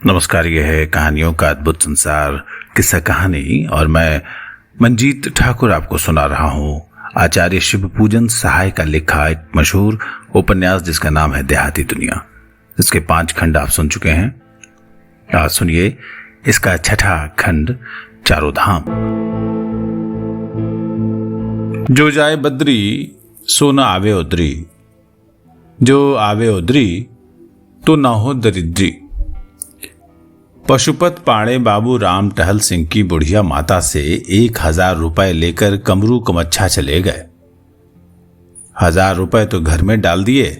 नमस्कार। यह है कहानियों का अद्भुत संसार किस्सा कहानी और मैं मंजीत ठाकुर आपको सुना रहा हूँ आचार्य शिव पूजन सहाय का लिखा एक मशहूर उपन्यास जिसका नाम है देहाती दुनिया। इसके 5 खंड आप सुन चुके हैं। आज सुनिए इसका 6ठा खंड चारों धाम। जो जाए बद्री सो न आवे उदरी, जो आवे उदरी तो न हो दरिद्री। पशुपत पाड़े बाबू राम टहल सिंह की बुढ़िया माता से 1000 रुपए लेकर कमरू कमच्छा चले गए। 1000 रुपए तो घर में डाल दिए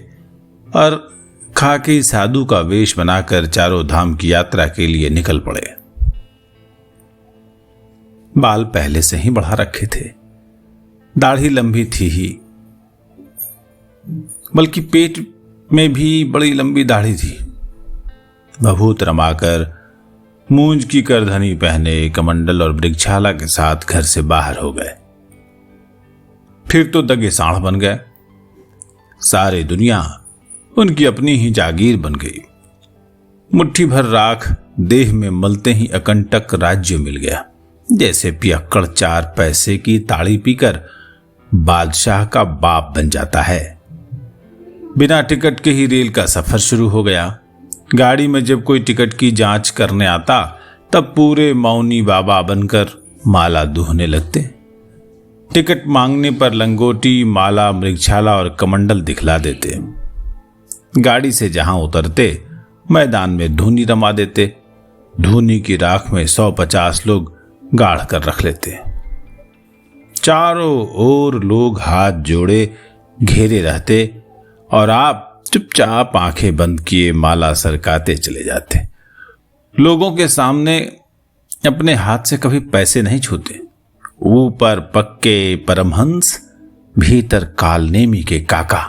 और खाकी साधु का वेश बनाकर चारों धाम की यात्रा के लिए निकल पड़े। बाल पहले से ही बढ़ा रखे थे, दाढ़ी लंबी थी ही, बल्कि पेट में भी बड़ी लंबी दाढ़ी थी। भभूत रमाकर मूंज की करधनी पहने कमंडल और वृक्षाला के साथ घर से बाहर हो गए। फिर तो दगे साढ़ बन गए। सारी दुनिया उनकी अपनी ही जागीर बन गई। मुट्ठी भर राख देह में मलते ही अकंटक राज्य मिल गया। जैसे पियक्कड़ 4 पैसे की ताड़ी पीकर बादशाह का बाप बन जाता है। बिना टिकट के ही रेल का सफर शुरू हो गया। गाड़ी में जब कोई टिकट की जांच करने आता तब पूरे मौनी बाबा बनकर माला दूहने लगते। टिकट मांगने पर लंगोटी, माला, मृगछाला और कमंडल दिखला देते। गाड़ी से जहां उतरते मैदान में धूनी रमा देते। धूनी की राख में 150 लोग गाढ़ कर रख लेते। चारों ओर लोग हाथ जोड़े घेरे रहते और आप चुपचाप आंखें बंद किए माला सरकाते चले जाते। लोगों के सामने अपने हाथ से कभी पैसे नहीं छूते। ऊपर पक्के परमहंस, भीतर कालनेमी के काका।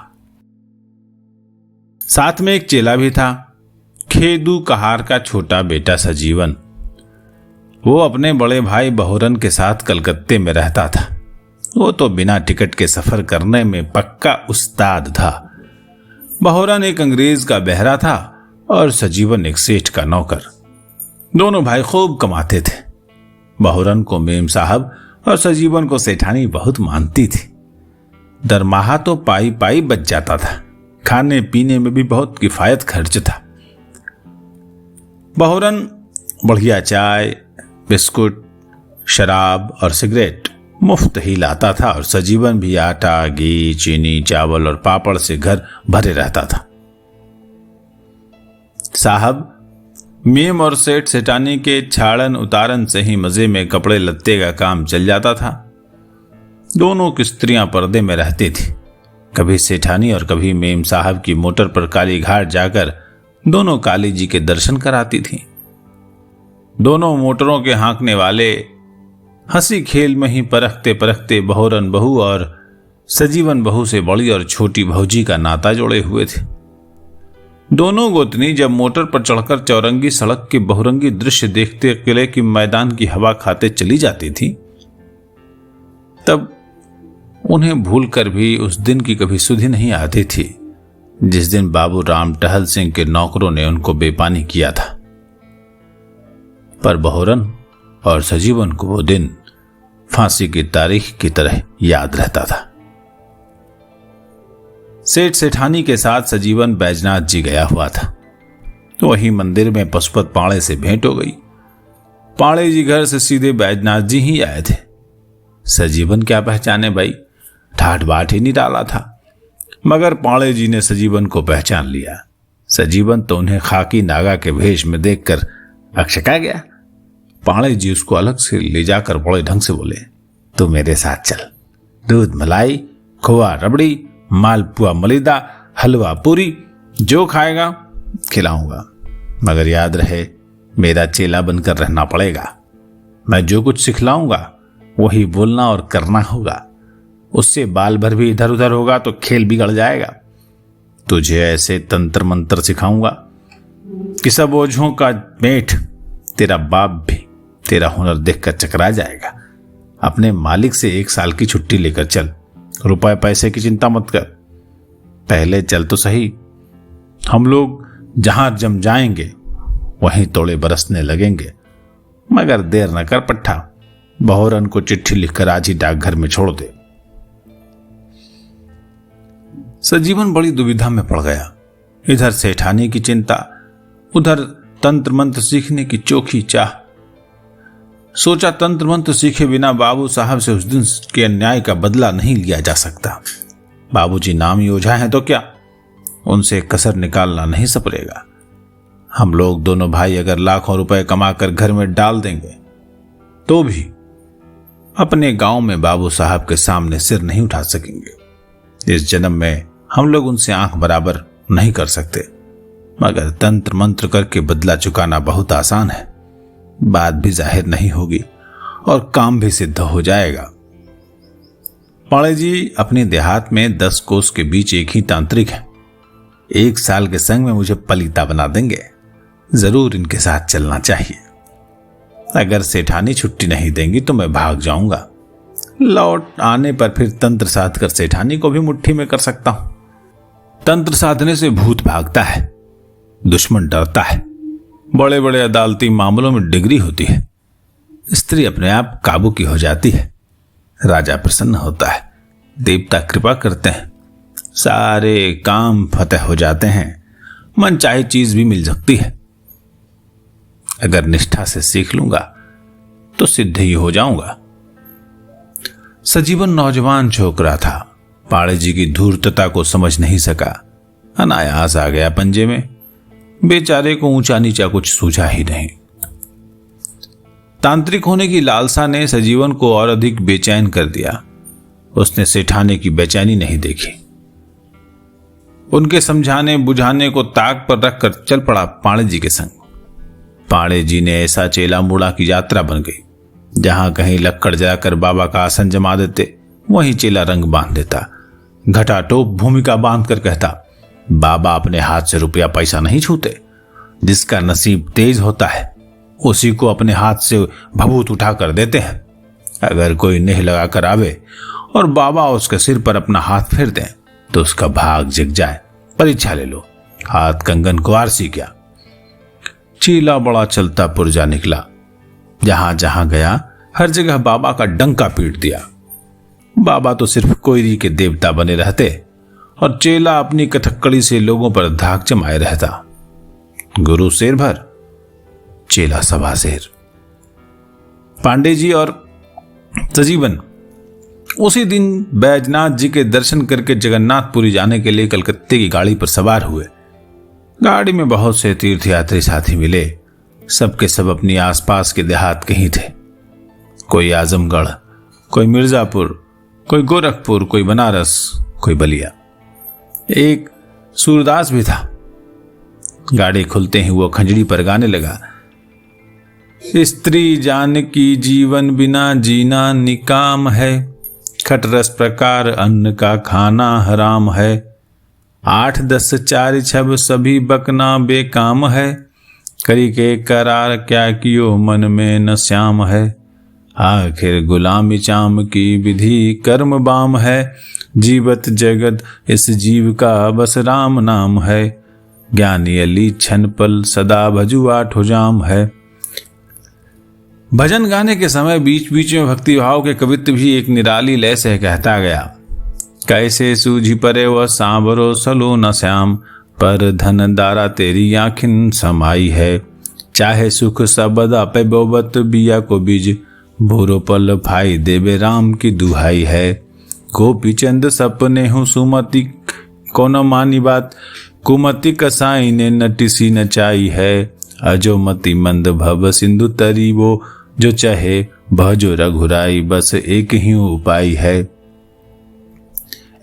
साथ में एक चेला भी था, खेदू कहार का छोटा बेटा सजीवन। वो अपने बड़े भाई बहोरन के साथ कलकत्ते में रहता था। वो तो बिना टिकट के सफर करने में पक्का उस्ताद था। बहोरन एक अंग्रेज का बहरा था और सजीवन एक सेठ का नौकर। दोनों भाई खूब कमाते थे। बहोरन को मेम साहब और सजीवन को सेठानी बहुत मानती थी। दरमाहा तो पाई पाई बच जाता था। खाने पीने में भी बहुत किफायत खर्च था। बहोरन बढ़िया चाय, बिस्कुट, शराब और सिगरेट मुफ्त ही लाता था और सजीवन भी आटा, घी, चीनी, चावल और पापड़ से घर भरे रहता था। साहब मेम और सेठ सेठानी के छाड़न उतारन से ही मजे में कपड़े लत्ते का काम चल जाता था। दोनों की स्त्रियां पर्दे में रहती थी। कभी सेठानी और कभी मेम साहब की मोटर पर काली घाट जाकर दोनों काली जी के दर्शन कराती थी। दोनों मोटरों के हाँकने वाले हंसी खेल में ही परखते परखते बहोरन बहू और सजीवन बहू से बड़ी और छोटी भौजी का नाता जोड़े हुए थे। दोनों गोतनी जब मोटर पर चढ़कर चौरंगी सड़क के बहुरंगी दृश्य देखते किले की मैदान की हवा खाते चली जाती थी, तब उन्हें भूलकर भी उस दिन की कभी सुधि नहीं आती थी जिस दिन बाबू राम टहल सिंह के नौकरों ने उनको बेपानी किया था। पर बहोरन और सजीवन को वो दिन फांसी की तारीख की तरह याद रहता था। सेठ सेठानी के साथ सजीवन बैजनाथ जी गया हुआ था। तो वही मंदिर में पशुपत पाड़े से भेंट हो गई। पाड़े जी घर से सीधे बैजनाथ जी ही आए थे। सजीवन क्या पहचाने भाई, ठाठ बाट ही नहीं डाला था। मगर पाड़े जी ने सजीवन को पहचान लिया। सजीवन तो उन्हें खाकी नागा के भेष में देखकर अक्षका गया। पाड़े जी उसको अलग से ले जाकर बड़े ढंग से बोले, तू मेरे साथ चल। दूध मलाई, खोआ रबड़ी, मालपुआ मलिदा, हलवा पूरी, जो खाएगा खिलाऊंगा। मगर याद रहे मेरा चेला बनकर रहना पड़ेगा। मैं जो कुछ सिखलाऊंगा वही बोलना और करना होगा। उससे बाल भर भी इधर उधर होगा तो खेल बिगड़ जाएगा। तुझे ऐसे तंत्र मंत्र सिखाऊंगा कि सब ओझों का मेठ तेरा बाप भी तेरा हुनर देखकर चकरा जाएगा। अपने मालिक से 1 साल की छुट्टी लेकर चल। रुपए पैसे की चिंता मत कर, पहले चल तो सही। हम लोग जहां जम जाएंगे वहीं तोड़े बरसने लगेंगे। मगर देर न कर पट्टा, बहुरन को चिट्ठी लिखकर आज ही डाकघर में छोड़ दे। सजीवन बड़ी दुविधा में पड़ गया। इधर सेठानी की चिंता, उधर तंत्र मंत्र सीखने की चोखी चाह। सोचा तंत्र मंत्र सीखे बिना बाबू साहब से उस दिन के अन्याय का बदला नहीं लिया जा सकता। बाबूजी नामी ओझा हैं तो क्या, उनसे कसर निकालना नहीं सपरेगा। हम लोग दोनों भाई अगर लाखों रुपए कमाकर घर में डाल देंगे तो भी अपने गांव में बाबू साहब के सामने सिर नहीं उठा सकेंगे। इस जन्म में हम लोग उनसे आंख बराबर नहीं कर सकते, मगर तंत्र मंत्र करके बदला चुकाना बहुत आसान है। बात भी जाहिर नहीं होगी और काम भी सिद्ध हो जाएगा। पाड़े जी अपने देहात में 10 कोस के बीच एक ही तांत्रिक है। 1 साल के संग में मुझे पलीता बना देंगे। जरूर इनके साथ चलना चाहिए। अगर सेठानी छुट्टी नहीं देंगी तो मैं भाग जाऊंगा। लौट आने पर फिर तंत्र साध कर सेठानी को भी मुट्ठी में कर सकता हूं। तंत्र साधने से भूत भागता है, दुश्मन डरता है। बड़े बड़े अदालती मामलों में डिग्री होती है। स्त्री अपने आप काबू की हो जाती है। राजा प्रसन्न होता है, देवता कृपा करते हैं, सारे काम फतेह हो जाते हैं, मन चाहे चीज भी मिल सकती है। अगर निष्ठा से सीख लूंगा तो सिद्ध ही हो जाऊंगा। सजीवन नौजवान छोकरा था, पाड़े जी की धूर्तता को समझ नहीं सका। अनायास आ गया पंजे में। बेचारे को ऊंचा नीचा कुछ सूझा ही नहीं। तांत्रिक होने की लालसा ने सजीवन को और अधिक बेचैन कर दिया। उसने सेठाने की बेचैनी नहीं देखी। उनके समझाने बुझाने को ताक पर रखकर चल पड़ा पाड़े जी के संग। पाड़े जी ने ऐसा चेला मुड़ा की यात्रा बन गई। जहां कहीं लक्कड़ जलाकर बाबा का आसन जमा देते, वहीं चेला रंग बांध देता। घटाटोप भूमिका बांध कर कहता, बाबा अपने हाथ से रुपया पैसा नहीं छूते। जिसका नसीब तेज होता है उसी को अपने हाथ से भभूत उठा कर देते हैं। अगर कोई नेह लगाकर आवे और बाबा उसके सिर पर अपना हाथ फेर दें तो उसका भाग जग जाए। परीक्षा ले लो, हाथ कंगन को आरसी क्या। चीला बड़ा चलता पुरजा निकला। जहां जहां गया हर जगह बाबा का डंका पीट दिया। बाबा तो सिर्फ कोयरी के देवता बने रहते और चेला अपनी कथकड़ी से लोगों पर धाक जमाए रहता। गुरु शेर भर, चेला सवा शेर। पांडे जी और सजीवन उसी दिन बैजनाथ जी के दर्शन करके जगन्नाथपुरी जाने के लिए कलकत्ते की गाड़ी पर सवार हुए। गाड़ी में बहुत से तीर्थयात्री साथी मिले। सबके सब अपनी आसपास के देहात के ही थे। कोई आजमगढ़, कोई मिर्जापुर, कोई गोरखपुर, कोई बनारस, कोई बलिया। एक सूरदास भी था। गाड़ी खुलते ही वो खंजड़ी पर गाने लगा, स्त्री जान की जीवन बिना जीना निकाम है, खटरस प्रकार अन्न का खाना हराम है, 8 10 4 6 सभी बकना बेकाम है, करी के करार क्या कियो मन में न श्याम है, आखिर गुलामी चाम की विधि कर्म बाम है, जीवत जगत इस जीव का बस राम नाम है, ज्ञानी अली छन पल सदा भजु आठो जाम है। भजन गाने के समय बीच बीच में भक्ति भाव के कवित्व भी एक निराली लय से कहता गया, कैसे सूझी परे वह सांवरो सलो न श्याम, पर धन दारा तेरी आँखिन समाई है, चाहे सुख सबदा पे बोबत बिया को बीज, भूरो पल भाई देवे राम की दुहाई है, गोपी चंद सपने हूँ सुमति कौन मानी बात, कुमति कसाई ने नटिसी नचाई है, अजो मति मंद भव सिंधु तरी वो, जो चाहे भजो रघुराई बस एक ही उपाय है,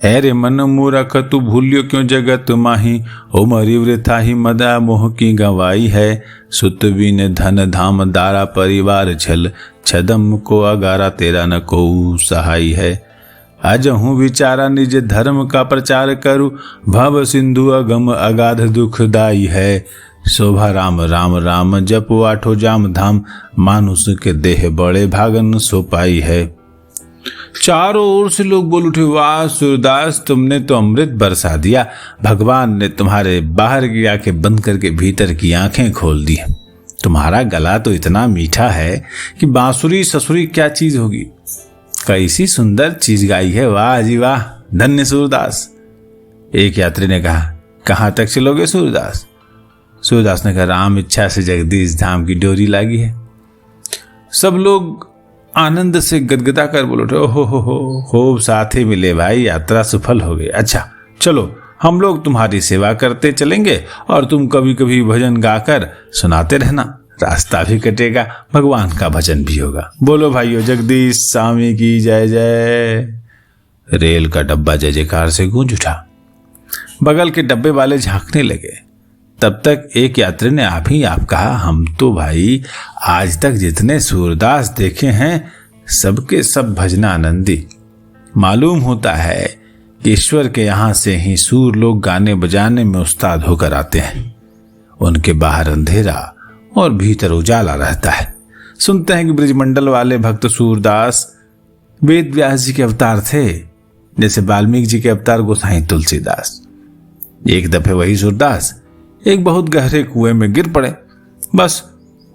ऐरे मन मूरख तू भूलियो क्यों जगत माही, उमरी वृथा ही मदा मोह की गवाई है, सुत बिन धन धाम दारा परिवार छल, छदम को अगारा तेरा न को सहाय है, अजहूँ विचारा निज धर्म का प्रचार करूँ, भव सिंधु अगम अगाध दुखदाई है, शोभा राम राम राम जप आठो जाम धाम, मानुष के देह बड़े भागन सो पाई है। चारों ओर से लोग बोल उठे, वाह सूरदास तुमने तो अमृत बरसा दिया, भगवान ने तुम्हारे बाहर की आंखें बंद करके भीतर की आंखें खोल दी। तुम्हारा गला तो इतना मीठा है कि बांसुरी ससुरी क्या चीज होगी। कैसी सुंदर चीज गाई है, वाह जी वाह, धन्य सूरदास। एक यात्री ने कहा, कहाँ तक चलोगे सूरदास? सूरदास ने कहा, राम इच्छा से जगदीश धाम की डोरी लागी है। सब लोग आनंद से गदगदा कर बोल उठे, ओहो हो, खूब साथी मिले भाई, यात्रा सफल हो गई। अच्छा चलो, हम लोग तुम्हारी सेवा करते चलेंगे और तुम कभी कभी भजन गाकर सुनाते रहना, रास्ता भी कटेगा, भगवान का भजन भी होगा। बोलो भाइयों, जगदीश स्वामी की जय जय। रेल का डब्बा जय जयकार से गूंज उठा। बगल के डब्बे वाले झांकने लगे। तब तक एक यात्री ने आप ही आप कहा, हम तो भाई आज तक जितने सूरदास देखे हैं सबके सब भजनानंदी। मालूम होता है कि ईश्वर के यहां से ही सूर लोग गाने बजाने में उस्ताद होकर आते हैं। उनके बाहर अंधेरा और भीतर उजाला रहता है। सुनते हैं कि ब्रजमंडल वाले भक्त सूरदास वेद व्यास जी के अवतार थे, जैसे वाल्मीकि जी के अवतार गोसाई तुलसीदास। एक दफे वही सूरदास एक बहुत गहरे कुएं में गिर पड़े। बस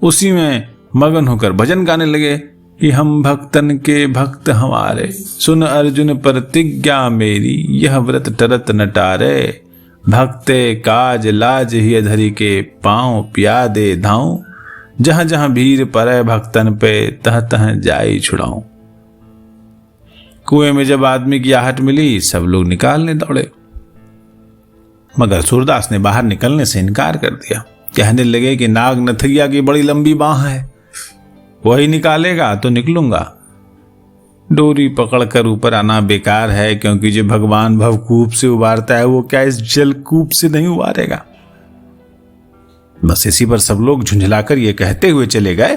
उसी में मगन होकर भजन गाने लगे कि हम भक्तन के भक्त हमारे, सुन अर्जुन प्रतिज्ञा मेरी, यह व्रत टरत न टारे, भक्ते काज लाज ही धरी के, पांव पिया दे धाऊं, जहां जहां भीड़ पड़े भक्तन पे, तह तह जाई छुड़ाऊं। कुएं में जब आदमी की आहट मिली, सब लोग निकालने दौड़े, मगर सूरदास ने बाहर निकलने से इनकार कर दिया। कहने लगे कि नाग नथैया की बड़ी लंबी बांह है, वही निकालेगा तो निकलूंगा। डोरी पकड़कर ऊपर आना बेकार है, क्योंकि जो भगवान भवकूप से उबारता है वो क्या इस जलकूप से नहीं उबारेगा। बस इसी पर सब लोग झुंझलाकर ये कहते हुए चले गए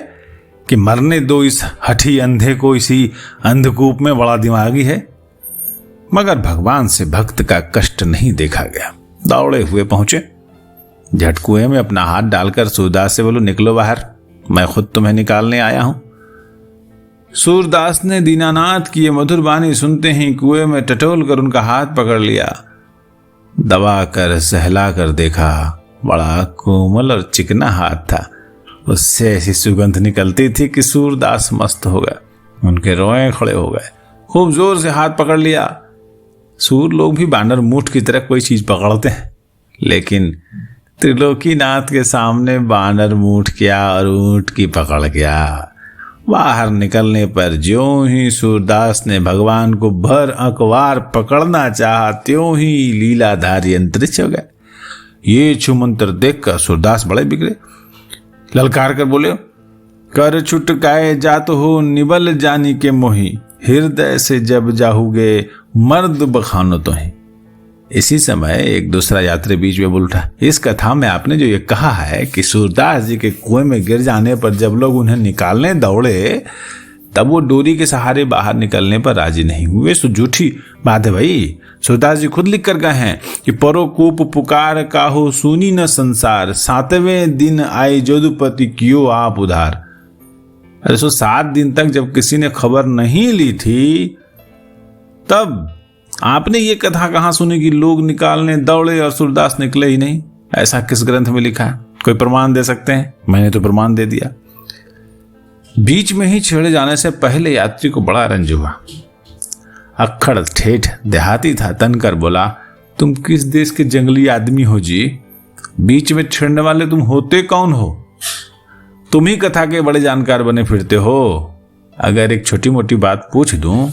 कि मरने दो इस हठी अंधे को, इसी अंधकूप में, बड़ा दिमागी है। मगर भगवान से भक्त का कष्ट नहीं देखा गया। दौड़े हुए पहुंचे, झट कुएं में अपना हाथ डालकर सूरदास से बोलो, निकलो बाहर, मैं खुद तुम्हें निकालने आया हूं। सूरदास ने दीनानाथ की ये मधुर वाणी सुनते ही कुएं में टटोल कर उनका हाथ पकड़ लिया, दबा कर सहला कर देखा। बड़ा कोमल और चिकना हाथ था, उससे ऐसी सुगंध निकलती थी कि सूरदास मस्त हो गए। उनके रोए खड़े हो गए। खूब जोर से हाथ पकड़ लिया। सूर लोग भी बानर मूठ की तरह कोई चीज पकड़ते हैं, लेकिन त्रिलोकीनाथ के सामने बानर मूठ क्या और ऊंट की पकड़ क्या। बाहर निकलने पर ज्यों ही सूरदास ने भगवान को भर अकवार पकड़ना चाहा, त्यों ही लीलाधारी अंतरिक्ष हो गए। ये छुमंत्र देखकर सूरदास बड़े बिगड़े, ललकार कर बोले, कर छुटकाए जात हो निबल जानी के मोही, हृदय से जब जाहुगे मर्द बखानो तो है। इसी समय एक दूसरा यात्री बीच में बोल उठा, इस कथा में आपने जो ये कहा है कि सूरदास जी के कुएं में गिर जाने पर जब लोग उन्हें निकालने दौड़े, तब वो डोरी के सहारे बाहर निकलने पर राजी नहीं हुए, सो झूठी बात है भाई। सूरदास जी खुद लिख कर गए हैं कि परो कूप पुकार काहो सुनी न संसार, 7वें दिन आए जोधुपति कियो आप उधार। अरे 7 दिन तक जब किसी ने खबर नहीं ली थी, तब आपने ये कथा कहां सुनी कि लोग निकालने दौड़े और सूरदास निकले ही नहीं? ऐसा किस ग्रंथ में लिखा है? कोई प्रमाण दे सकते हैं? मैंने तो प्रमाण दे दिया। बीच में ही छेड़े जाने से पहले यात्री को बड़ा रंज हुआ। अक्खड़ ठेठ देहाती था, तनकर बोला, तुम किस देश के जंगली आदमी हो जी? बीच में छेड़ने वाले तुम होते कौन हो? तुम ही कथा के बड़े जानकार बने फिरते हो। अगर एक छोटी मोटी बात पूछ दूं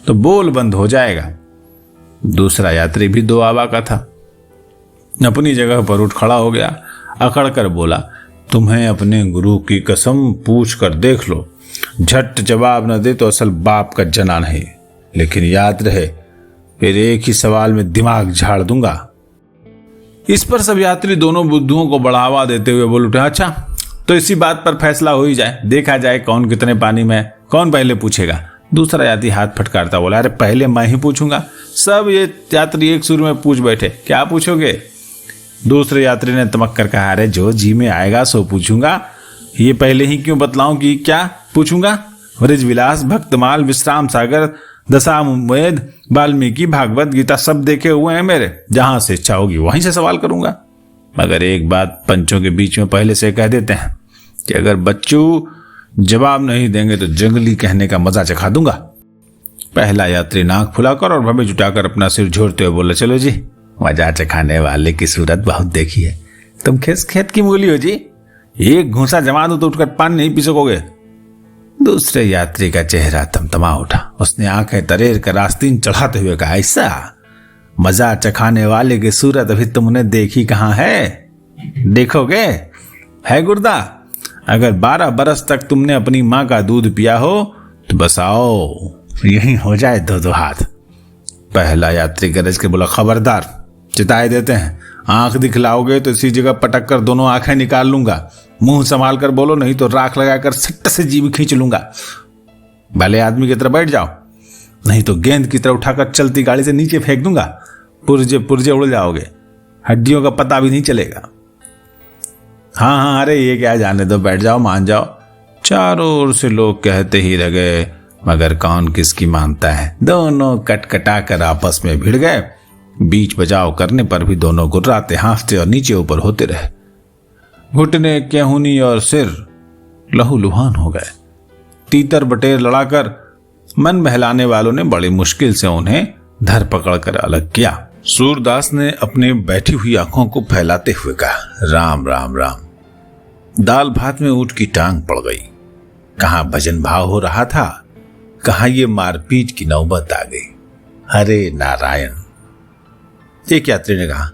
तो बोल बंद हो जाएगा। दूसरा यात्री भी दो आवा का था, अपनी जगह पर उठ खड़ा हो गया, अकड़ कर बोला, तुम्हें अपने गुरु की कसम पूछ कर देख लो, झट जवाब न दे तो असल बाप का जना नहीं, लेकिन याद रहे फिर एक ही सवाल में दिमाग झाड़ दूंगा। इस पर सब यात्री दोनों बुद्धुओं को बढ़ावा देते हुए बोल उठे, अच्छा तो इसी बात पर फैसला हो ही जाए, देखा जाए कौन कितने पानी में, कौन पहले पूछेगा। दूसरा यात्री हाथ फटकारता बोला, अरे पहले मैं ही पूछूंगा। सब ये यात्री एक सुर में पूछ बैठे, क्या पूछोगे? दूसरे यात्री ने तमक कर कहा, अरे जो जी में आएगा सो पूछूंगा, ये पहले ही क्यों बतलाऊं कि क्या पूछूंगा? ब्रज विलास, भक्तमाल, विश्राम सागर, दशामेध, वाल्मीकि, भागवत गीता सब देखे हुए हैं मेरे, जहां से इच्छा होगी वहीं से सवाल करूंगा। मगर एक बात पंचों के बीच में पहले से कह देते हैं, कि अगर बच्चू जवाब नहीं देंगे तो जंगली कहने का मजा चखा दूंगा। पहला यात्री नाक फुलाकर और भवे जुटाकर अपना सिर झोरते हुए बोले, चलो जी, मजा चखाने वाले की सूरत बहुत देखी है। तुम किस खेत की मूली हो जी? एक घूंसा जमा दो तो उठकर पानी नहीं पी सकोगे। दूसरे यात्री का चेहरा तमतमा उठा। उसने आंखें तरेर कर आस्तीन चढ़ाते हुए कहा, ऐसा मजा चखाने वाले की सूरत अभी तुमने देखी कहां है? देखोगे है गुर्दा? अगर 12 बरस तक तुमने अपनी मां का दूध पिया हो तो बस आओ, यही हो जाए 2-2 हाथ। पहला यात्री गरज के बोला, खबरदार, चिताए देते हैं, आंख दिखलाओगे तो इसी जगह पटक कर दोनों आंखें निकाल लूंगा। मुंह संभाल कर बोलो, नहीं तो राख लगाकर सट्ट से जीभ खींच लूंगा। भले आदमी की तरह बैठ जाओ, नहीं तो गेंद की तरह उठाकर चलती गाड़ी से नीचे फेंक दूंगा। पुर्जे पुर्जे उड़ जाओगे, हड्डियों का पता भी नहीं चलेगा। हाँ, अरे ये क्या, जाने दो, बैठ जाओ, मान जाओ। चारों ओर से लोग कहते ही रह गए, मगर कौन किसकी मानता है। दोनों कटकटा कर आपस में भिड़ गए। बीच बचाव करने पर भी दोनों गुर्राते, हांफते और नीचे ऊपर होते रहे। घुटने, केहूनी और सिर लहूलुहान हो गए। तीतर बटेर लड़ाकर मन बहलाने वालों ने बड़ी मुश्किल से उन्हें धर पकड़ कर अलग किया। सूरदास ने अपने बैठी हुई आंखों को फैलाते हुए कहा, राम राम राम। दाल भात में ऊंट की टांग पड़ गई। कहां भजन भाव हो रहा था, कहां ये मारपीट की नौबत आ गई। हरे नारायण। एक यात्री ने कहा,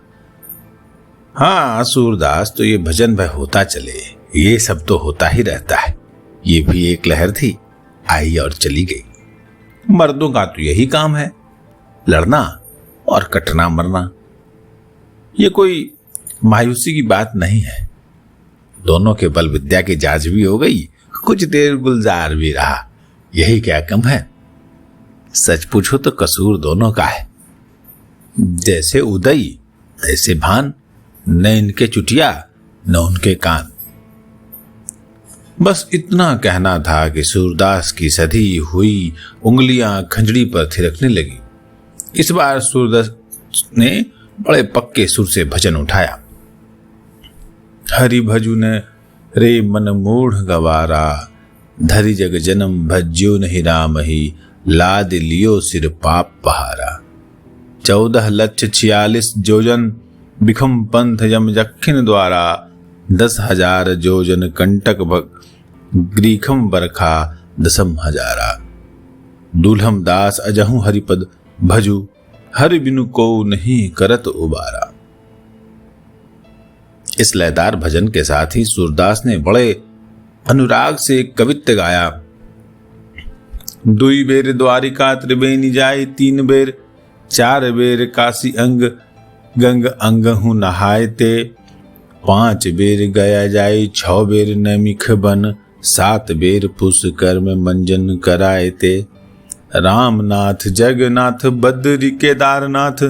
हाँ सूरदास, तो ये भजन भय होता चले, ये सब तो होता ही रहता है। ये भी एक लहर थी, आई और चली गई। मर्दों का तो यही काम है, लड़ना और कटना मरना। ये कोई मायूसी की बात नहीं है। दोनों के बल विद्या की जांच भी हो गई, कुछ देर गुलजार भी रहा, यही क्या कम है। सच पूछो तो कसूर दोनों का है। जैसे उदय तैसे भान, न इनके चुटिया न उनके कान। बस इतना कहना था कि सूरदास की सधी हुई उंगलियां खंजड़ी पर थिरकने लगी। इस बार सूरदास ने बड़े पक्के सुर से भजन उठाया। हरि भजु ने रे मन मूढ़ गवारा, धरि जग जन्म भज्यो नहीं राम ही, लाद लियो सिर पाप पहारा। 14 लक्ष 46 जोजन बिखम पंथ यम जखिन द्वारा, 10,000 जोजन कंटक ग्रीखम बरखा 10 हजारा। दूल्हम दास अजहू हरिपद भजु, हरि बिनु को नहीं करत उबारा। इस लयदार भजन के साथ ही सूरदास ने बड़े अनुराग से कवित्व गाया। दुई बेर द्वारिका त्रिवेणी जाय, 3 बेर 4 बेर काशी अंग गंग अंग हूँ नहाय ते, 5 बेर गया जाय, 6 बेर नैमिख बन, 7 बेर पुष्कर में मंजन कराए ते। रामनाथ जगन्नाथ बद्री केदारनाथ,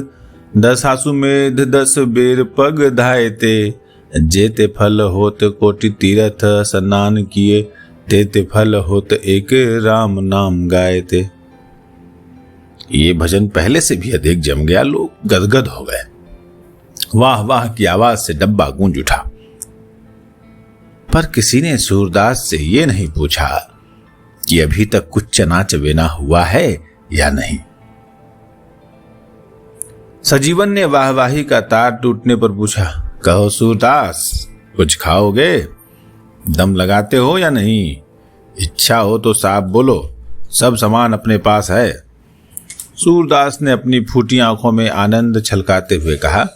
10 आसुमेध 10 बेर पग धाये ते। जेते फल होत कोटि तीर्थ स्नान किए, तेते फल होत एक राम नाम गाए ते। ये भजन पहले से भी अधिक जम गया। लोग गदगद हो गए। वाह वाह की आवाज से डब्बा गूंज उठा। पर किसी ने सूरदास से ये नहीं पूछा कि अभी तक कुछ चना चबेना हुआ है या नहीं। सजीवन ने वाहवाही का तार टूटने पर पूछा, कहो सूरदास, कुछ खाओगे? दम लगाते हो या नहीं? इच्छा हो तो साफ बोलो, सब सामान अपने पास है। सूरदास ने अपनी फूटी आंखों में आनंद छलकाते हुए कहा,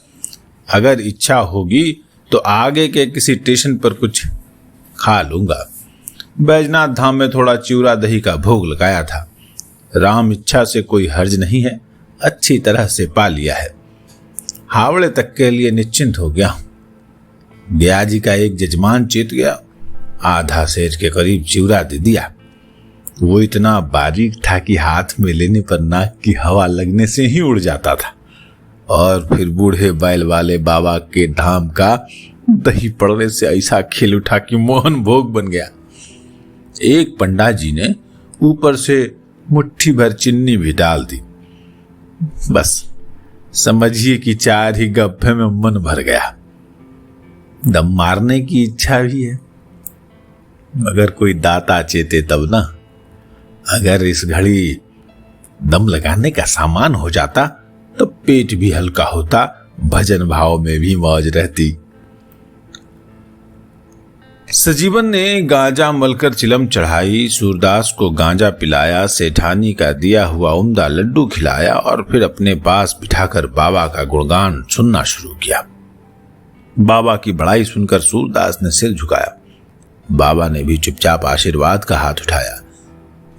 अगर इच्छा होगी तो आगे के किसी स्टेशन पर कुछ खा लूंगा। बैजनाथ धाम में थोड़ा चिवड़ा दही का भोग लगाया था। राम इच्छा से कोई हर्ज नहीं है, अच्छी तरह से पा लिया है। हावड़े तक के लिए निश्चिंत हो गया। गया जी का एक जजमान चेत गया, आधा सेर के करीब चिवड़ा दे दिया। वो इतना बारीक था कि हाथ में लेने पर नाक की हवा लगने से ही उड़ जाता था। और फिर बूढ़े बैल वाले बाबा के धाम का दही पड़ने से ऐसा खिल उठा कि मोहन भोग बन गया। एक पंडा जी ने ऊपर से मुट्ठी भर चीनी भी डाल दी। बस समझिए कि 4 ही गप्पे में मन भर गया। दम मारने की इच्छा भी है। अगर कोई दाता चेते तब ना। अगर इस घड़ी दम लगाने का सामान हो जाता तो पेट भी हल्का होता, भजन भाव में भी मौज रहती। सजीवन ने गांजा मलकर चिलम चढ़ाई, सूरदास को गांजा पिलाया, सेठानी का दिया हुआ उम्दा लड्डू खिलाया और फिर अपने पास बिठाकर बाबा का गुणगान सुनना शुरू किया। बाबा की बड़ाई सुनकर सूरदास ने सिर झुकाया। बाबा ने भी चुपचाप आशीर्वाद का हाथ उठाया।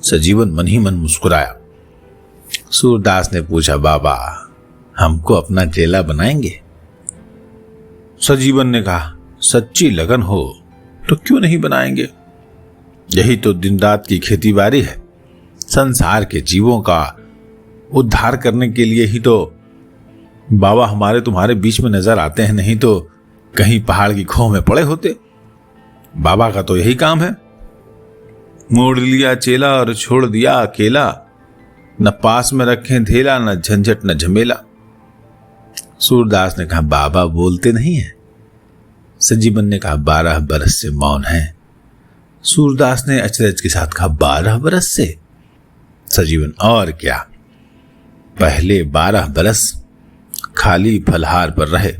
सजीवन मन ही मन मुस्कुराया। सूरदास ने पूछा, बाबा हमको अपना चेला बनाएंगे? सजीवन ने कहा, सच्ची लगन हो तो क्यों नहीं बनाएंगे। यही तो दिन रात की खेतीबाड़ी है। संसार के जीवों का उद्धार करने के लिए ही तो बाबा हमारे तुम्हारे बीच में नजर आते हैं, नहीं तो कहीं पहाड़ की खोह में पड़े होते। बाबा का तो यही काम है। मोड़ लिया चेला और छोड़ दिया अकेला, न पास में रखें धेला, न झंझट न झमेला। सूरदास ने कहा, बाबा बोलते नहीं है। सजीवन ने कहा, 12 बरस से मौन है। सूरदास ने अचरज के साथ कहा, 12 बरस से? सजीवन, और क्या, पहले 12 बरस खाली फलहार पर रहे,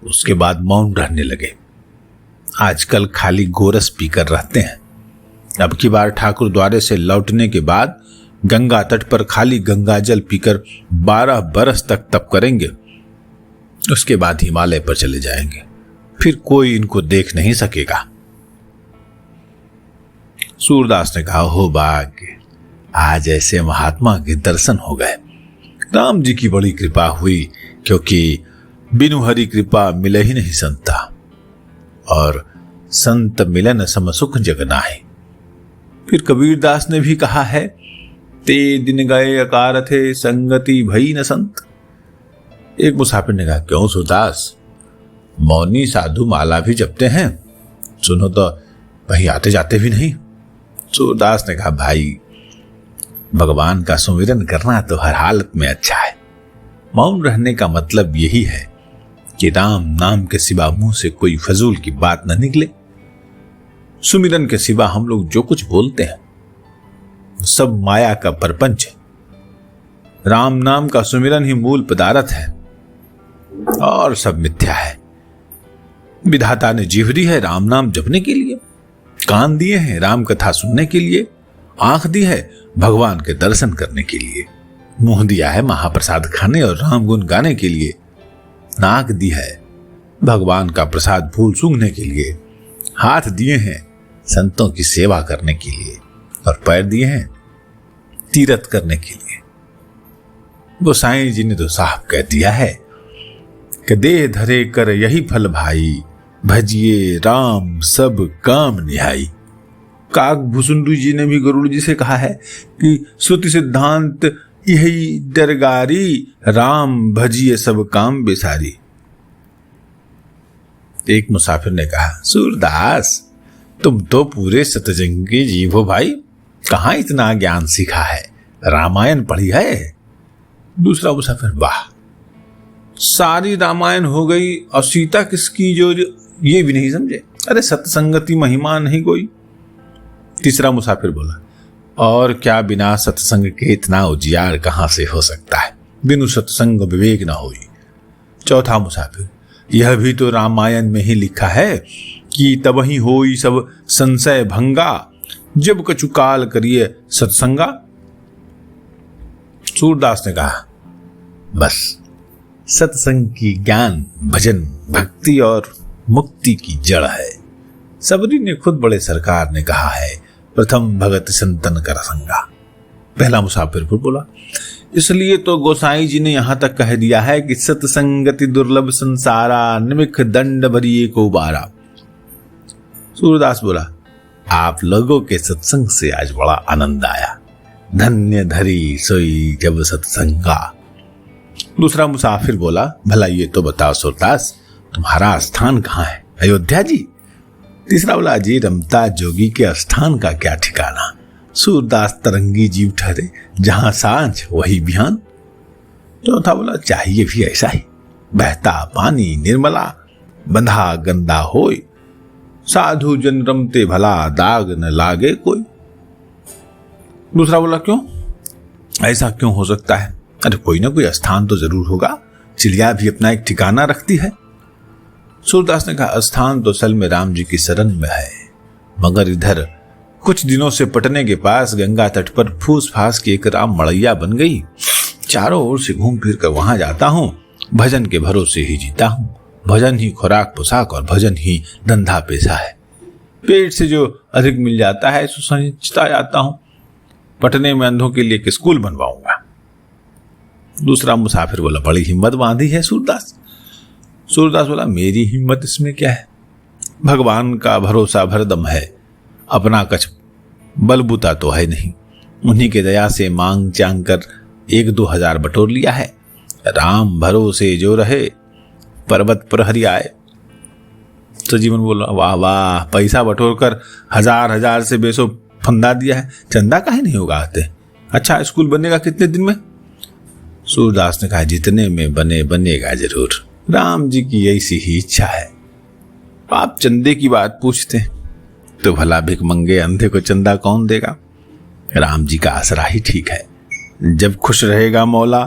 उसके बाद मौन रहने लगे। आजकल खाली गोरस पीकर रहते हैं। अब की बार ठाकुर द्वारे से लौटने के बाद गंगा तट पर खाली गंगा जल पीकर 12 बरस तक तप करेंगे। उसके बाद हिमालय पर चले जाएंगे, फिर कोई इनको देख नहीं सकेगा। सूरदास ने कहा, हो भाग्य, आज ऐसे महात्मा के दर्शन हो गए। राम जी की बड़ी कृपा हुई, क्योंकि बिनु हरि कृपा मिले ही नहीं संता, और संत मिलन सम सुख जग नाहि। फिर कबीरदास ने भी कहा है, ते दिन गए अकार थे, संगति भई न संत। एक मुसाफिर ने कहा, क्यों सूरदास, मौनी साधु माला भी जपते हैं, सुनो तो कहीं आते जाते भी नहीं। सूरदास ने कहा, भाई भगवान का सुमिरन करना तो हर हालत में अच्छा है। मौन रहने का मतलब यही है कि राम नाम के सिवा मुंह से कोई फजूल की बात न निकले। सुमिरन के सिवा हम लोग जो कुछ बोलते हैं सब माया का परपंच है। राम नाम का सुमिरन ही मूल पदार्थ है और सब मिथ्या है। विधाता ने जीभ दी है राम नाम जपने के लिए, कान दिए हैं राम कथा सुनने के लिए, आंख दी है भगवान के दर्शन करने के लिए, मुंह दिया है महाप्रसाद खाने और राम गुण गाने के लिए, नाक दी है भगवान का प्रसाद फूल सूंघने के लिए, हाथ दिए हैं संतों की सेवा करने के लिए, और पैर दिए हैं तीरथ करने के लिए। गोसाई जी ने तो साफ कह दिया है कि देह धरे कर यही फल भाई, भजिए राम सब काम निहाई। काक भुसुंडू जी ने भी गरुड़ जी से कहा है कि श्रुति सिद्धांत यही डरगारी, राम भजिए सब काम बेसारी। एक मुसाफिर ने कहा, सूरदास तुम तो पूरे सतजंगी जीव हो भाई, कहां इतना ज्ञान सीखा है, रामायण पढ़ी है? दूसरा मुसाफिर, वाह सारी रामायण हो गई और सीता किसकी जो ये भी नहीं समझे, अरे सत्संगति महिमा नहीं कोई। तीसरा मुसाफिर बोला, और क्या बिना सत्संग के इतना उजियार कहां से हो सकता है, बिनु सत्संग विवेक ना होई। चौथा मुसाफिर, यह भी तो रामायण में ही लिखा है कि तबहि होई सब संशय भंगा, जब कछु काल करिए सत्संगा। सूरदास ने कहा, बस सत्संग की ज्ञान भजन भक्ति और मुक्ति की जड़ है। सबरी ने खुद बड़े सरकार ने कहा है, प्रथम भगत संतन कर संगा। पहला मुसाफिर फिर बोला, इसलिए तो गोसाई जी ने यहां तक कह दिया है कि सत्संगति दुर्लभ संसारा, निमिख दंड भरिए को बारा। सूरदास बोला, आप लोगों के सत्संग से आज बड़ा आनंद आया, धन्य धरी सोई जब सत्संगा। दूसरा मुसाफिर बोला, भला ये तो बताओ सूरदास, तुम्हारा स्थान कहाँ है, अयोध्या जी? तीसरा बोला, जी रमता जोगी के स्थान का क्या ठिकाना, सूरदास तरंगी जीव ठहरे, जहां सांझ वही बिहान। चौथा बोला, चाहिए भी ऐसा ही, बहता पानी निर्मला, बंधा गंदा होय, साधु जन रमते भला, दाग न लागे कोई। दूसरा बोला क्यों, ऐसा क्यों हो सकता है? अरे कोई ना कोई स्थान तो जरूर होगा, चिड़िया भी अपना एक ठिकाना रखती है। सूरदास ने कहा स्थान तो असल में राम जी की शरण में है, मगर इधर कुछ दिनों से पटने के पास गंगा तट पर फूस फास की एक राम मड़ैया बन गई। चारों ओर से घूम फिर कर वहां जाता हूं, भजन के भरोसे ही जीता हूं। भजन ही खुराक पोशाक और भजन ही धंधा पेशा है। पेट से जो अधिक मिल जाता है सो संचिता जाता हूं। पटने में अंधों के लिए एक स्कूल बनवाऊंगा। दूसरा मुसाफिर बोला बड़ी हिम्मत बांधी है सूरदास। सूरदास बोला मेरी हिम्मत इसमें क्या है, भगवान का भरोसा भरदम है, अपना कछ बलबूता तो है नहीं। उन्हीं के दया से मांग चांग कर 1-2 हजार बटोर लिया है। राम भरोसे जो रहे, पर्वत पर हरि आए। तो जीवन बोला वाह वाह, पैसा बटोर कर हजार से बेसो फंदा दिया है, चंदा काहे नहीं होगा आते। अच्छा स्कूल बनेगा कितने दिन में? सूरदास ने कहा जितने में बनेगा जरूर, राम जी की ऐसी ही इच्छा है। आप चंदे की बात पूछते तो भला भिख मंगे अंधे को चंदा कौन देगा? राम जी का आसरा ही ठीक है। जब खुश रहेगा मौला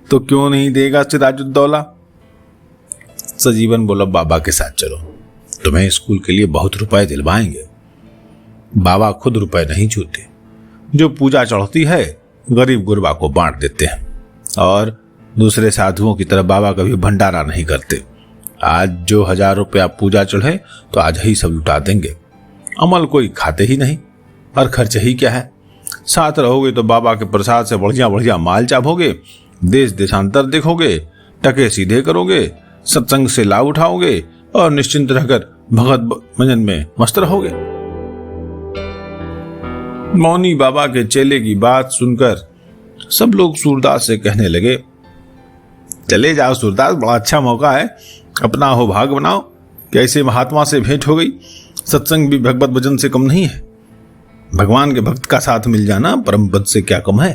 तो क्यों नहीं देगा सिराजुद्दौला। सजीवन बोला बाबा के साथ चलो, तुम्हें स्कूल के लिए बहुत रुपए दिलवाएंगे। बाबा खुद रुपए नहीं छूते, जो पूजा चढ़ती है गरीब गुरबा को बांट देते हैं, और दूसरे साधुओं की तरह बाबा कभी भंडारा नहीं करते। आज जो 1000 रुपया पूजा चढ़े तो आज ही सब लुटा देंगे। अमल कोई खाते ही नहीं, और खर्च ही क्या है। साथ रहोगे तो बाबा के प्रसाद से बढ़िया बढ़िया माल चाभोगे, देश देशांतर देखोगे, टके सीधे करोगे, सत्संग से लाभ उठाओगे और निश्चिंत रहकर भगत भजन में मस्त रहोगे। मौनी बाबा के चेले की बात सुनकर सब लोग सूरदास से कहने लगे चले जाओ सूरदास, बड़ा अच्छा मौका है, अपना हो भाग बनाओ। कैसे महात्मा से भेंट हो गई, सत्संग भी भगवत भजन से कम नहीं है। भगवान के भक्त का साथ मिल जाना परम पद से क्या कम है।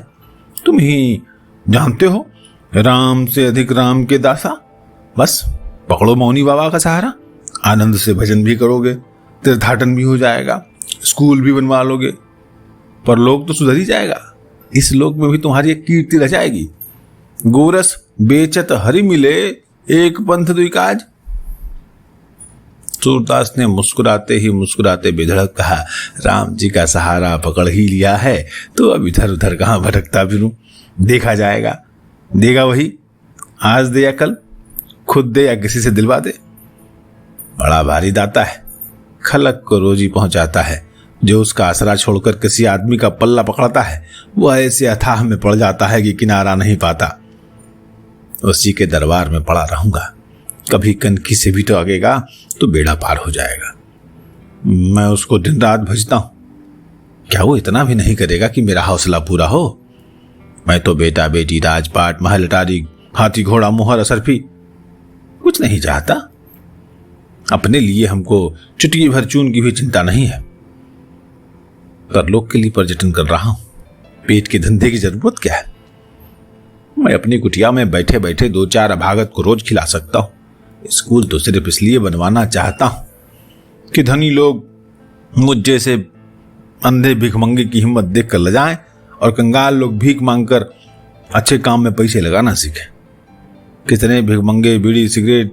तुम ही जानते हो राम से अधिक राम के दासा। बस पकड़ो मौनी बाबा का सहारा, आनंद से भजन भी करोगे, तीर्थाटन भी हो जाएगा, स्कूल भी बनवा लोगे, पर लोग तो सुधर ही जाएगा। इस लोक में भी तुम्हारी एक कीर्ति रह जाएगी। गोरस बेचत हरि मिले, एक पंथ दुई काज। सूरदास ने मुस्कुराते बेधड़क कहा राम जी का सहारा पकड़ ही लिया है तो अब इधर उधर कहां भटकता फिरूं, देखा जाएगा। देगा वही, आज दे या कल, खुद दे या किसी से दिलवा दे। बड़ा भारी दाता है, खलक को रोजी पहुंचाता है। जो उसका आसरा छोड़कर किसी आदमी का पल्ला पकड़ता है वह ऐसे अथाह में पड़ जाता है कि किनारा नहीं पाता। उसी के दरबार में पड़ा रहूंगा, कभी कनखी से भी तो आगेगा तो बेड़ा पार हो जाएगा। मैं उसको दिन रात भजता हूं, क्या वो इतना भी नहीं करेगा कि मेरा हौसला पूरा हो? मैं तो बेटा बेटी राजपाट महल अटारी हाथी घोड़ा मोहर असरफी कुछ नहीं चाहता। अपने लिए हमको चुटकी भर चून की भी चिंता नहीं है, पर लोग के लिए पर्यटन कर रहा हूं। पेट के धंधे की जरूरत क्या है? मैं अपनी कुटिया में बैठे बैठे 2-4 अभागत को रोज खिला सकता हूं। स्कूल तो सिर्फ इसलिए बनवाना चाहता हूं कि धनी लोग मुझ जैसे अंधे भिखमंगे की हिम्मत देखकर लजाएं और कंगाल लोग भीख मांगकर अच्छे काम में पैसे लगाना सीखें। कितने भिखमंगे बीड़ी सिगरेट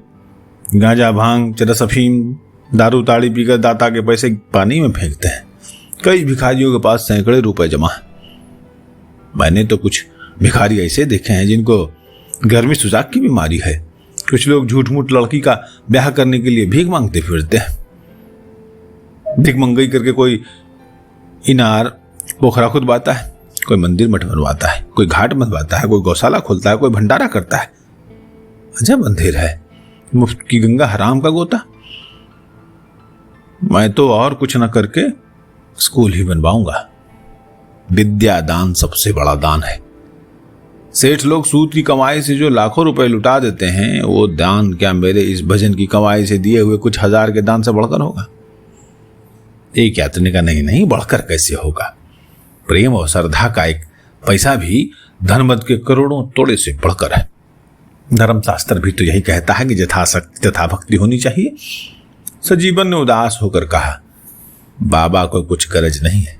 गांजा भांग चरस अफीम दारू ताड़ी पीकर दाता के पैसे पानी में फेंकते हैं। कई भिखारियों के पास सैकड़े रुपए जमा है। मैंने तो कुछ भिखारी ऐसे देखे हैं जिनको गर्मी सुजाक की बीमारी है। कुछ लोग झूठ मूठ लड़की का ब्याह करने के लिए भीख मांगते फिरते हैं। भीख मंगई करके कोई इनार पोखरा खुदवाता है, कोई मंदिर मठ बनवाता है, कोई घाट बनवाता है, कोई गौशाला खोलता है, कोई भंडारा करता है। अजब अंधेर है, मुफ्त की गंगा हराम का गोता। मैं तो और कुछ न करके स्कूल ही बनवाऊंगा। विद्या दान सबसे बड़ा दान है। सेठ लोग सूद की कमाई से जो लाखों रुपए लुटा देते हैं, वो दान क्या मेरे इस भजन की कमाई से दिए हुए कुछ हजार के दान से बढ़कर होगा? एक यात्री का नहीं बढ़कर कैसे होगा? प्रेम और श्रद्धा का एक पैसा भी धनमद के करोड़ों तोड़े से बढ़कर है। धर्मशास्त्र भी तो यही कहता है कि यथाशक्ति तथा भक्ति होनी चाहिए। सजीवन ने उदास होकर कहा, बाबा को कुछ गरज नहीं है,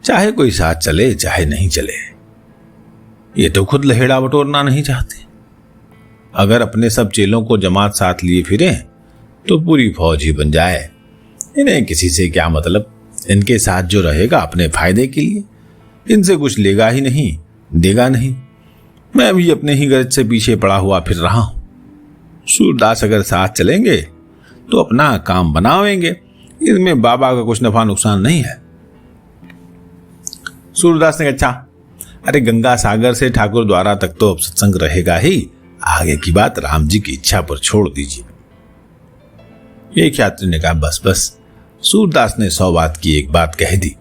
चाहे कोई साथ चले चाहे नहीं चले। ये तो खुद लहेड़ा बटोरना नहीं चाहते। अगर अपने सब चेलों को जमात साथ लिए फिरे तो पूरी फौज ही बन जाए। इन्हें किसी से क्या मतलब, इनके साथ जो रहेगा अपने फायदे के लिए, इनसे कुछ लेगा ही नहीं देगा नहीं। मैं भी अपने ही गर्ज से पीछे पड़ा हुआ फिर रहा हूं। सूरदास अगर साथ चलेंगे तो अपना काम बनावेंगे, इनमें बाबा का कुछ नफा नुकसान नहीं है। सूरदास ने कहा, अरे गंगा सागर से ठाकुर द्वारा तक तो अब सत्संग रहेगा ही, आगे की बात राम जी की इच्छा पर छोड़ दीजिए। एक यात्री ने कहा, बस बस। सूरदास ने 100 बात की एक बात कह दी।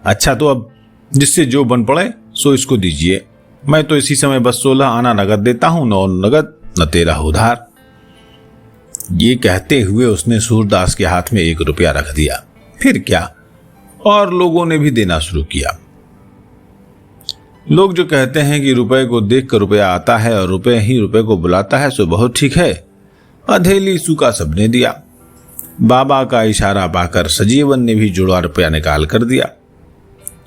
अच्छा तो अब जिससे जो बन पड़े सो इसको दीजिए। मैं तो इसी समय बस 16 आना नगद देता हूं, 9 नगद न 13 उधार। ये कहते हुए उसने सूरदास के हाथ में 1 रुपया रख दिया। फिर क्या, और लोगों ने भी देना शुरू किया। लोग जो कहते हैं कि रुपए को देखकर रुपया आता है और रुपए ही रुपए को बुलाता है, सो बहुत ठीक है। अधेली सूखा सबने दिया। बाबा का इशारा पाकर सजीवन ने भी जुड़वा रुपया निकाल कर दिया।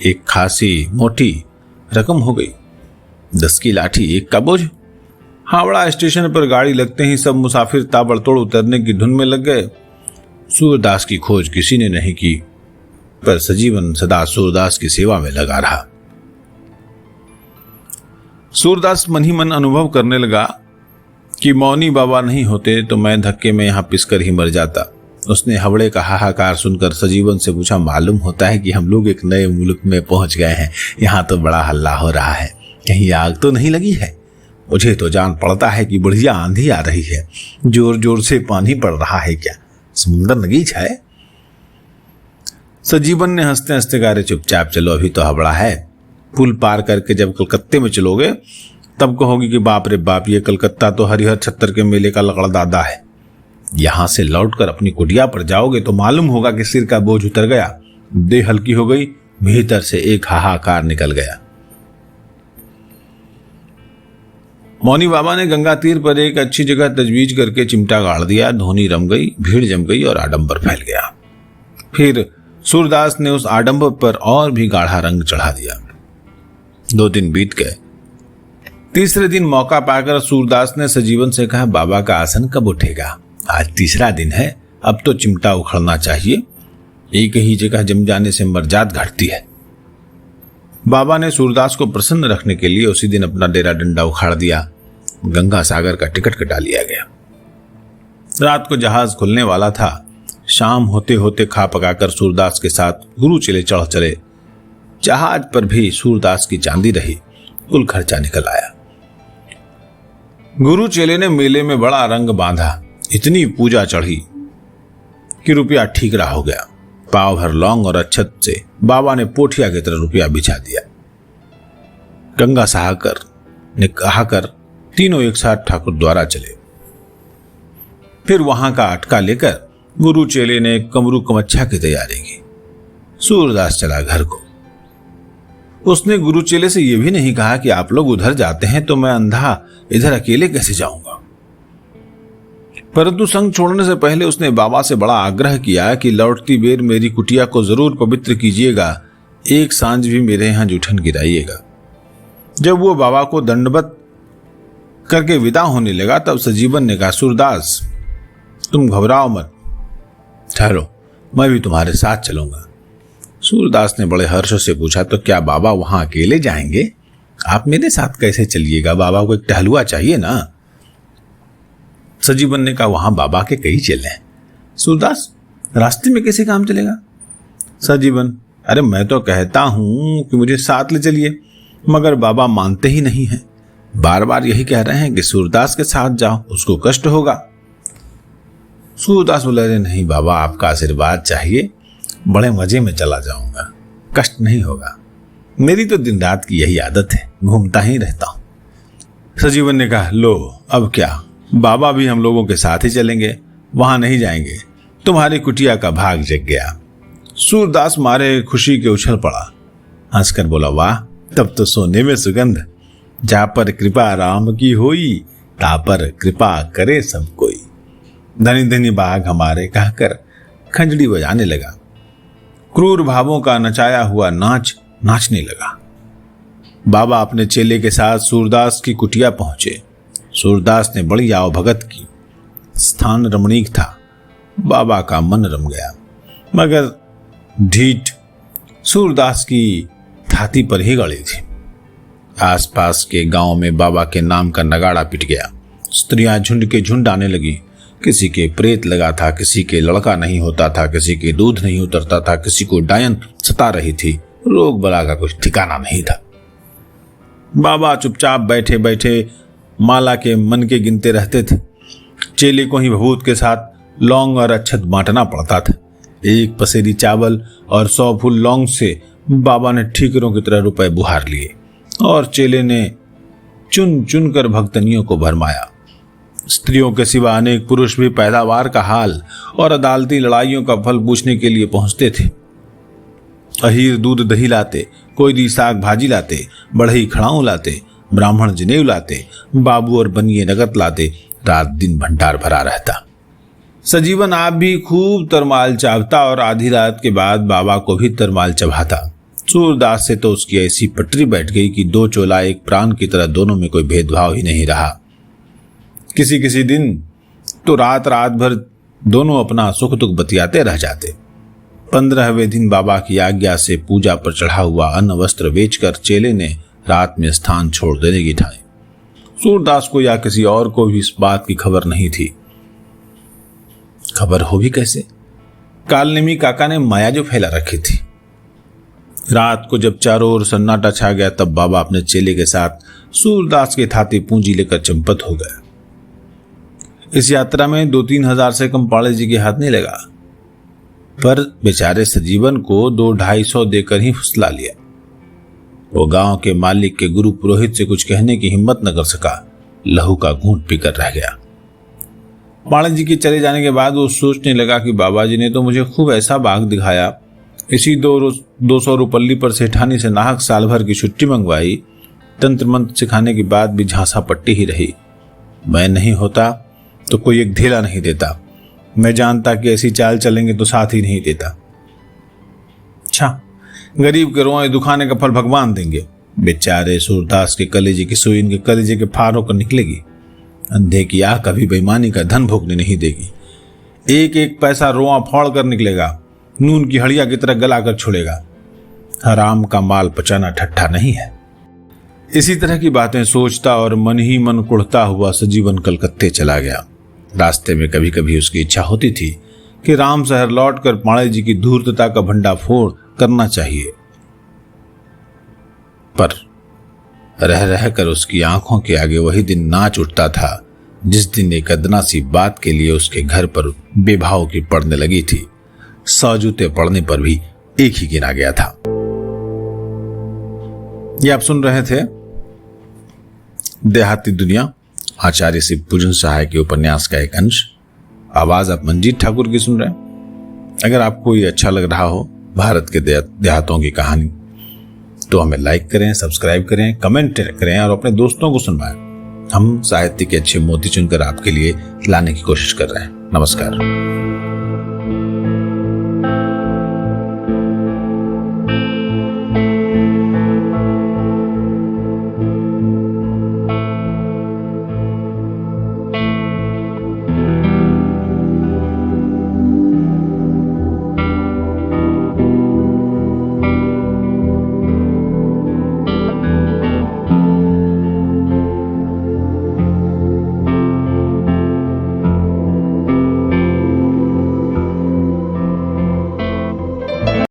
एक खासी मोटी रकम हो गई। 10 की लाठी 1 का बोझ। हावड़ा स्टेशन पर गाड़ी लगते ही सब मुसाफिर ताबड़तोड़ उतरने की धुन में लग गए। सूरदास की खोज किसी ने नहीं की, पर सजीवन सदा सूरदास की सेवा में लगा रहा। सूरदास मन ही मन अनुभव करने लगा कि मौनी बाबा नहीं होते तो मैं धक्के में यहां पिसकर ही मर जाता। उसने हवड़े का हाहाकार सुनकर सजीवन से पूछा, मालूम होता है कि हम लोग एक नए मुल्क में पहुंच गए हैं। यहाँ तो बड़ा हल्ला हो रहा है, कहीं आग तो नहीं लगी है? मुझे तो जान पड़ता है कि बढ़िया आंधी आ रही है, जोर जोर से पानी पड़ रहा है। क्या समुंदर नगीच है? सजीवन ने हंसते हंसते कहा, चुपचाप चलो, अभी तो हवड़ा है। पुल पार करके जब कलकत्ते में चलोगे तब कहोगी कि बाप रे बाप, ये कलकत्ता तो हरिहर छत्तर के मेले का लकड़दादा है। यहां से लौटकर अपनी कुटिया पर जाओगे तो मालूम होगा कि सिर का बोझ उतर गया, देह हल्की हो गई, भीतर से एक हाहाकार निकल गया। मौनी बाबा ने गंगा तीर पर एक अच्छी जगह तजवीज करके चिमटा गाड़ दिया। धोनी रम गई, भीड़ जम गई और आडंबर फैल गया। फिर सूरदास ने उस आडंबर पर और भी गाढ़ा रंग चढ़ा दिया। 2 दिन बीत गए। तीसरे दिन मौका पाकर सूरदास ने सजीवन से कहा, बाबा का आसन कब उठेगा? आज तीसरा दिन है, अब तो चिमटा उखड़ना चाहिए। एक ही जगह जम जाने से मर्जाद घटती है। बाबा ने सूरदास को प्रसन्न रखने के लिए उसी दिन अपना डेरा डंडा उखाड़ दिया। गंगा सागर का टिकट कटा लिया गया। रात को जहाज खुलने वाला था। शाम होते होते खा पकाकर सूरदास के साथ गुरु चेले चढ़ चले। जहाज पर भी सूरदास की चांदी रही, कुल खर्चा निकल आया। गुरु चेले ने मेले में बड़ा रंग बांधा। इतनी पूजा चढ़ी कि रुपया ठीकरा हो गया। पाव भर लौंग और अच्छत से बाबा ने पोठिया की तरह रुपया बिछा दिया। गंगा साहकर ने कहाकर तीनों एक साथ ठाकुर द्वारा चले। फिर वहां का अटका लेकर गुरु चेले ने कमरू कमच्छा की तैयारी की। सूरदास चला घर को। उसने गुरु चेले से यह भी नहीं कहा कि आप लोग उधर जाते हैं तो मैं अंधा इधर अकेले कैसे जाऊंगा। परंतु संग छोड़ने से पहले उसने बाबा से बड़ा आग्रह किया कि लौटती बेर मेरी कुटिया को जरूर पवित्र कीजिएगा, एक सांझ भी मेरे यहां जूठन गिराइएगा। जब वो बाबा को दंडवत करके विदा होने लगा तब सजीवन ने कहा, सूरदास तुम घबराओ मत, ठहरो, मैं भी तुम्हारे साथ चलूंगा। सूरदास ने बड़े हर्ष से पूछा, तो क्या बाबा वहां अकेले जाएंगे? आप मेरे साथ कैसे चलिएगा? बाबा को एक टहलुआ चाहिए ना। सजीवन ने कहा, वहां बाबा के कई चेले हैं। सूरदास रास्ते में कैसे काम चलेगा? सजीवन, अरे मैं तो कहता हूं कि मुझे साथ ले चलिए, मगर बाबा मानते ही नहीं हैं। बार बार यही कह रहे हैं कि सूरदास के साथ जाओ, उसको कष्ट होगा। सूरदास बोले, अरे नहीं बाबा, आपका आशीर्वाद चाहिए, बड़े मजे में चला जाऊंगा, कष्ट नहीं होगा। मेरी तो दिन रात की यही आदत है, घूमता ही रहता हूं। सजीवन ने कहा, लो अब क्या, बाबा भी हम लोगों के साथ ही चलेंगे, वहां नहीं जाएंगे। तुम्हारी कुटिया का भाग जग गया। सूरदास मारे खुशी के उछल पड़ा, हंसकर बोला, वाह, तब तो सोने में सुगंध। जा पर कृपा राम की होई, ता पर कृपा करे सब कोई। धनी धनी बाघ हमारे कहकर खंजड़ी बजाने लगा। क्रूर भावों का नचाया हुआ नाच नाचने लगा। बाबा अपने चेले के साथ सूरदास की कुटिया पहुंचे। सूरदास ने बड़ी आवभगत की। स्थान रमणीक था। बाबा का मन रम गया, मगर ढीठ सूरदास की छाती पर ही गड़ी थी। आसपास के गांव में बाबा के नाम का नगाड़ा पिट गया। स्त्रियां झुंड के झुंड आने लगी। किसी के प्रेत लगा था, किसी के लड़का नहीं होता था, किसी के दूध नहीं उतरता था, किसी को डायन सता रही थी। रोग बला का कुछ ठिकाना नहीं था। बाबा चुपचाप बैठे बैठे माला के मन के गिनते रहते थे। चेले को ही भभूत के साथ लौंग और अक्षत बांटना पड़ता था। एक पसेरी चावल और 100 फूल लौंग से बाबा ने ठीकरों की तरह रुपए बुहार लिए और चेले ने चुन चुन कर भक्तनियों को भरमाया। स्त्रियों के सिवा अनेक पुरुष भी पैदावार का हाल और अदालती लड़ाइयों का फल पूछने के लिए पहुंचते थे। अहीर दूध दही लाते, कोई दी साग भाजी लाते, बढ़ई खड़ाऊं लाते, ब्राह्मण जनेऊ लाते, बाबू और बनिए नगद लाते। रात दिन भंडार भरा रहता। सजीवन आप भी खूब तरमाल चावता और आधी रात के बाद बाबा को भी तरमाल चबाता। सूरदास से तो उसकी ऐसी पटरी बैठ गई कि 2 चोला एक प्राण की तरह दोनों में कोई भेदभाव ही नहीं रहा। किसी किसी दिन तो रात रात भर दोनों अपना सुख दुख बतियाते रह जाते। 15वें दिन बाबा की आज्ञा से पूजा पर चढ़ा हुआ अन्न वस्त्र बेचकर चेले ने रात में स्थान छोड़ देने की ठानी। सूरदास को या किसी और को भी इस बात की खबर नहीं थी। खबर हो भी कैसे? कालनेमी काका ने माया जो फैला रखी थी। रात को जब चारों ओर सन्नाटा छा गया तब बाबा अपने चेले के साथ सूरदास के थाती पूंजी लेकर चंपत हो गया। इस यात्रा में 2-3 हजार से कम पाड़े जी के हाथ नहीं लगा, पर बेचारे सजीवन को 200-250 देकर ही फुसला लिया। वो गांव के मालिक के गुरु पुरोहित से कुछ कहने की हिम्मत न कर सका। लहू का घूंट पीकर रह गया। पाड़े जी के चले जाने के बाद वो सोचने लगा कि बाबा जी ने तो मुझे खूब ऐसा बाग दिखाया। इसी 200 रुपल्ली पर सेठानी से नाहक साल भर की छुट्टी मंगवाई। तंत्र मंत्र सिखाने के बाद भी झांसा पट्टी ही रही। मैं नहीं होता तो कोई एक ढेला नहीं देता। मैं जानता कि ऐसी चाल चलेंगे तो साथ ही नहीं देता। अच्छा, गरीब के रोए दुखाने का फल भगवान देंगे। बेचारे सूरदास के कलेजे की सुई इनके कलेजे के फार होकर निकलेगी। अंधे की आह कभी बेईमानी का धन भोगने नहीं देगी। एक एक पैसा रोआ फोड़ कर निकलेगा। नून की हड़िया की तरह गलाकर छोड़ेगा। हराम का माल पचाना ठट्ठा नहीं है। इसी तरह की बातें सोचता और मन ही मन कुढ़ता हुआ सजीवन कलकत्ते चला गया। रास्ते में कभी कभी उसकी इच्छा होती थी कि राम शहर लौटकर पाड़े जी की धूर्तता का भंडाफोड़ करना चाहिए, पर रह रहकर उसकी आंखों के आगे वही दिन नाच उठता था जिस दिन एक अदना सी बात के लिए उसके घर पर बेभाव की पड़ने लगी थी। 100 जूते पड़ने पर भी एक ही गिना गया था। ये आप सुन रहे थे देहाती दुनिया, आचार्य शिव पूजन सहाय के उपन्यास का एक अंश। आवाज आप मंजीत ठाकुर की सुन रहे हैं। अगर आपको ये अच्छा लग रहा हो भारत के देहातों की कहानी, तो हमें लाइक करें, सब्सक्राइब करें, कमेंट करें और अपने दोस्तों को सुनवाएं। हम साहित्य के अच्छे मोती चुनकर आपके लिए लाने की कोशिश कर रहे हैं। नमस्कार।